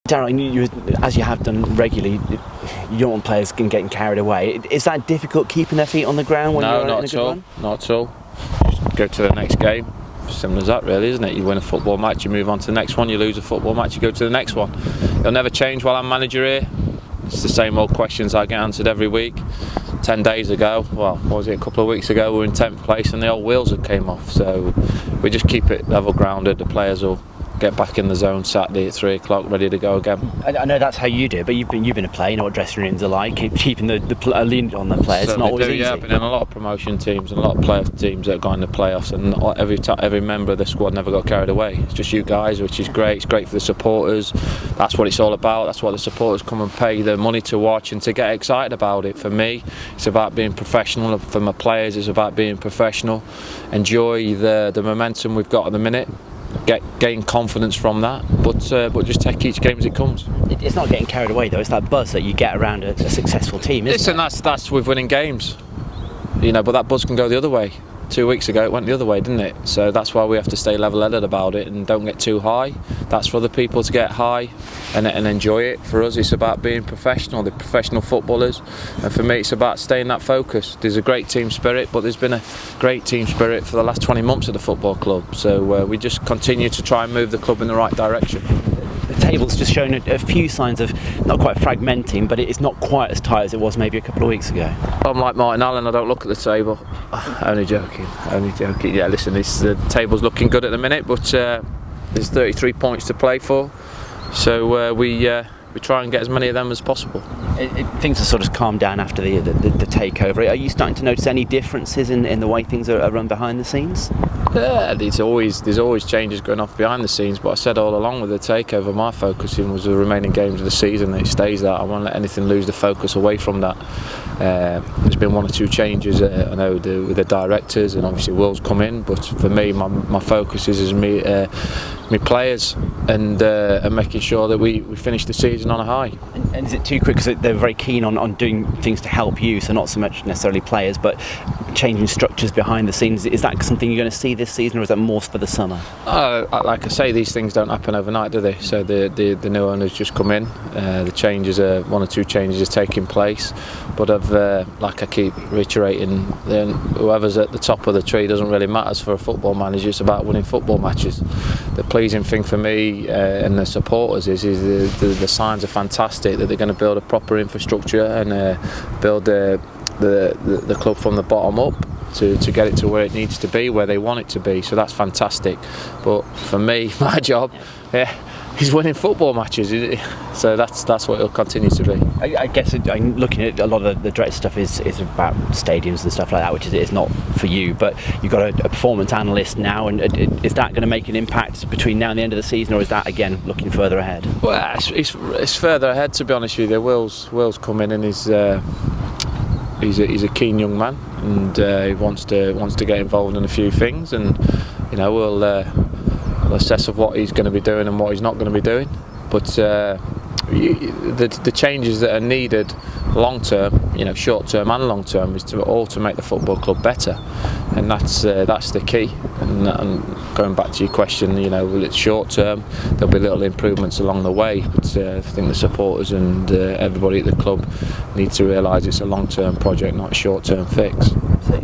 Darrell, as you have done regularly, you don't want players getting carried away. Is that difficult keeping their feet on the ground when you're in a good run? No, not at all. Just go to the next game. Similar as that, really, isn't it? You win a football match, you move on to the next one. You lose a football match, you go to the next one. It'll never change while I'm manager here. It's the same old questions I get answered every week. 10 days ago, well, what was it, a couple of weeks ago, we were in 10th place and the old wheels had came off. So we just keep it level grounded. The players will get back in the zone Saturday at 3 o'clock, ready to go again. I know that's how you do it, but you've been a player, you know what dressing rooms are like, keeping the lean on the players. It's not always easy. Yeah, I've been in a lot of promotion teams and a lot of player teams that have gone in the playoffs, and every member of the squad never got carried away. It's just you guys, which is great. It's great for the supporters. That's what it's all about. That's why the supporters come and pay their money to watch and to get excited about it. For me, it's about being professional. For my players, it's about being professional. Enjoy the momentum we've got at the minute. Gain confidence from that, but just take each game as it comes. It's not getting carried away though. It's that buzz that you get around a successful team, isn't it? Listen, that's with winning games, but that buzz can go the other way. 2 weeks ago it went the other way, didn't it? So that's why we have to stay level-headed about it and don't get too high. That's for other people to get high and enjoy it. For us, it's about being professional, the professional footballers, and for me it's about staying that focused. There's a great team spirit, but there's been a great team spirit for the last 20 months at the football club, so we just continue to try and move the club in the right direction. The table's just shown a few signs of not quite fragmenting, but it's not quite as tight as it was maybe a couple of weeks ago. I'm like Martin Allen, I don't look at the table. Only joking. Yeah, listen, the table's looking good at the minute, but there's 33 points to play for, so we try and get as many of them as possible. Things have sort of calmed down after the takeover. Are you starting to notice any differences in the way things are run behind the scenes? Yeah, there's always changes going off behind the scenes, but I said all along with the takeover, my focusing was the remaining games of the season. It stays that. I won't let anything lose the focus away from that. There's been one or two changes, I know, with the directors, and obviously Will's come in, but for me, my focus is me players and making sure that we finish the season on a high. And is it too quick, because they're very keen on doing things to help you, so not so much necessarily players, but changing structures behind the scenes? Is that something you're going to see this season, or is that more for the summer? Like I say, these things don't happen overnight, do they? So the new owners just come in, the changes one or two changes are taking place, but like I keep reiterating, whoever's at the top of the tree doesn't really matter for a football manager. It's about winning football matches. The pleasing thing for me and the supporters is the signs are fantastic that they're going to build a proper infrastructure and build the club from the bottom up to get it to where it needs to be, where they want it to be. So that's fantastic. But for me, my job, is winning football matches. So that's what it'll continue to be. I guess I'm looking at a lot of the direct stuff is about stadiums and stuff like that, which is not for you. But you've got a performance analyst now, and is that going to make an impact between now and the end of the season, or is that again looking further ahead? Well, it's further ahead, to be honest with you. Will's come in and he's a keen young man, and he wants to get involved in a few things, and we'll assess of what he's going to be doing and what he's not going to be doing. But the changes that are needed long term, short term and long term, is to make the football club better, and that's the key. And going back to your question, it's short term, there'll be little improvements along the way, but I think the supporters and everybody at the club need to realise it's a long term project, not a short term fix.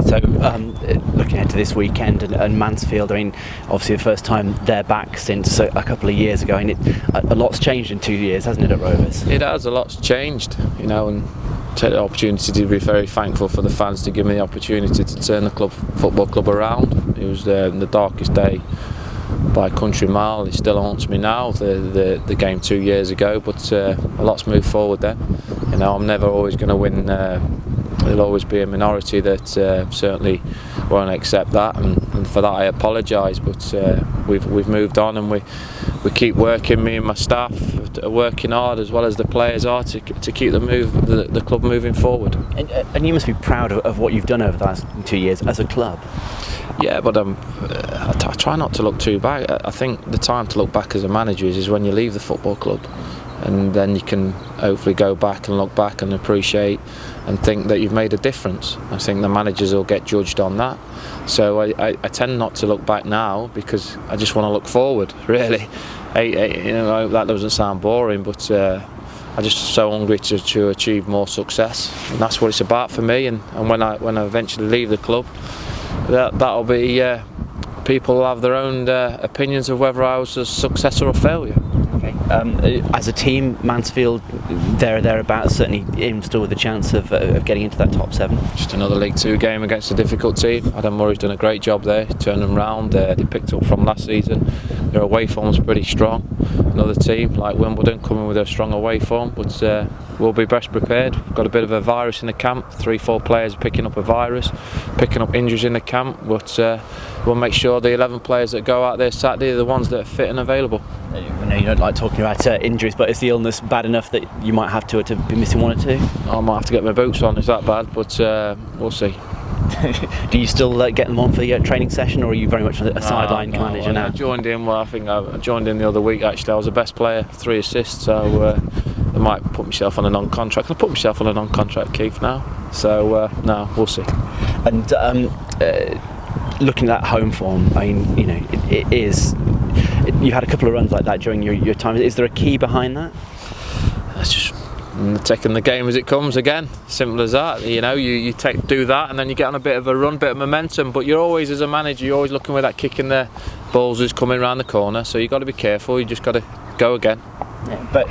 So looking ahead to this weekend and Mansfield, I mean, obviously the first time they're back since a couple of years ago, and a lot's changed in 2 years, hasn't it, at Rovers? It has, a lot's changed, and take the opportunity to be very thankful for the fans to give me the opportunity to turn the football club around. It was the darkest day by a country mile. It still haunts me now, the game 2 years ago, but a lot's moved forward there. I'm never always going to win. There'll always be a minority that certainly won't accept that, and for that I apologise. But we've moved on, and we keep working. Me and my staff are working hard, as well as the players are, to keep the club moving forward. And you must be proud of what you've done over the last 2 years as a club. Yeah, but I try not to look too back. I think the time to look back as a manager is when you leave the football club. and then you can hopefully go back and look back and appreciate and think that you've made a difference. I think the managers will get judged on that. So I tend not to look back now, because I just want to look forward, really. You know, that doesn't sound boring, but I'm just so hungry to achieve more success, and that's what it's about for me. And when I eventually leave the club, that'll be people will have their own opinions of whether I was a success or a failure. Okay. As a team, Mansfield, thereabouts, certainly in still with a chance of getting into that top 7. Just another League 2 game against a difficult team. Adam Murray's done a great job there, turning them round. They picked up from last season. Their away form's pretty strong. Another team like Wimbledon coming with a strong away form, but we'll be best prepared. We've got a bit of a virus in the camp. 3-4 players picking up a virus, picking up injuries in the camp, but we'll make sure the 11 players that go out there Saturday are the ones that are fit and available. I know you don't like talking about injuries, but is the illness bad enough that you might have to be missing 1 or 2? I might have to get my boots on, it's that bad, but we'll see. Do you still get them on for the training session, or are you very much a sideline kind of now? I joined in. Well, I think I joined in the other week. Actually, I was the best player, 3 assists. So I might put myself on a non-contract. I'll put myself on a non-contract, Keith, now. So no, we'll see. And looking at that home form, I mean, you know, it is. You had a couple of runs like that during your time. Is there a key behind that? That's just taking the game as it comes again. Simple as that. You know, you do that, and then you get on a bit of a run, bit of momentum. But you're always, as a manager, you're always looking where that kick in the balls is coming around the corner. So you've got to be careful. You just got to go again. Yeah, but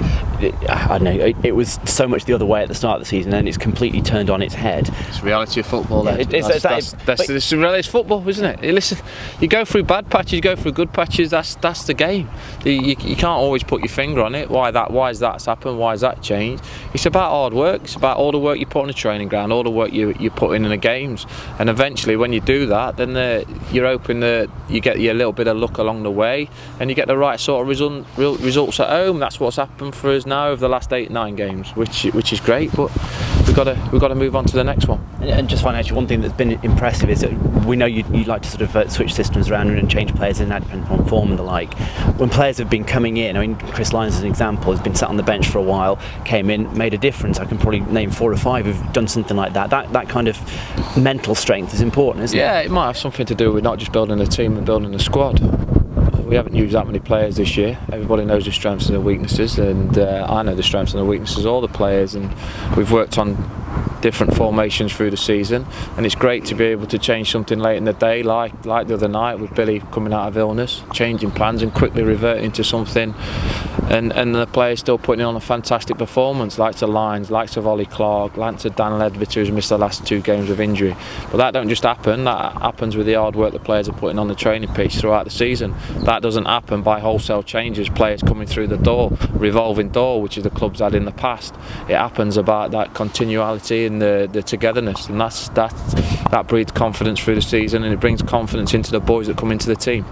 I don't know, it was so much the other way at the start of the season, and it's completely turned on its head. It's the reality of football. Yeah, that's the reality of football, isn't it? Listen, you go through bad patches, you go through good patches. That's the game. You can't always put your finger on it. Why is that's happened? Why has that changed? It's about hard work. It's about all the work you put on the training ground, all the work you put in the games, and eventually, when you do that, then you're hoping that you get your little bit of luck along the way, and you get the right sort of results at home. That's what's happened for us now over the last 8-9 games, which is great, but we've got to move on to the next one. And just finally, actually, one thing that's been impressive is that we know you like to sort of switch systems around and change players in that, depending on form and the like. When players have been coming in, I mean, Chris Lyons as an example has been sat on the bench for a while, came in, made a difference. I can probably name 4 or 5 who've done something like that. That kind of mental strength is important, isn't it? Yeah, it might have something to do with not just building a team and building a squad. We haven't used that many players this year. Everybody knows the strengths and the weaknesses, and I know the strengths and the weaknesses of all the players, and we've worked on different formations through the season, and it's great to be able to change something late in the day, like the other night with Billy coming out of illness, changing plans and quickly reverting to something, and the players still putting on a fantastic performance, like to Lyons, like to Darrell Clarke, like to Dan Ledbetter, who's missed the last 2 games of injury. But that don't just happen. That happens with the hard work the players are putting on the training pitch throughout the season. That doesn't happen by wholesale changes, players coming through the door, revolving door, which is the club's had in the past. It happens about that continuality and the togetherness, and that breeds confidence through the season, and it brings confidence into the boys that come into the team.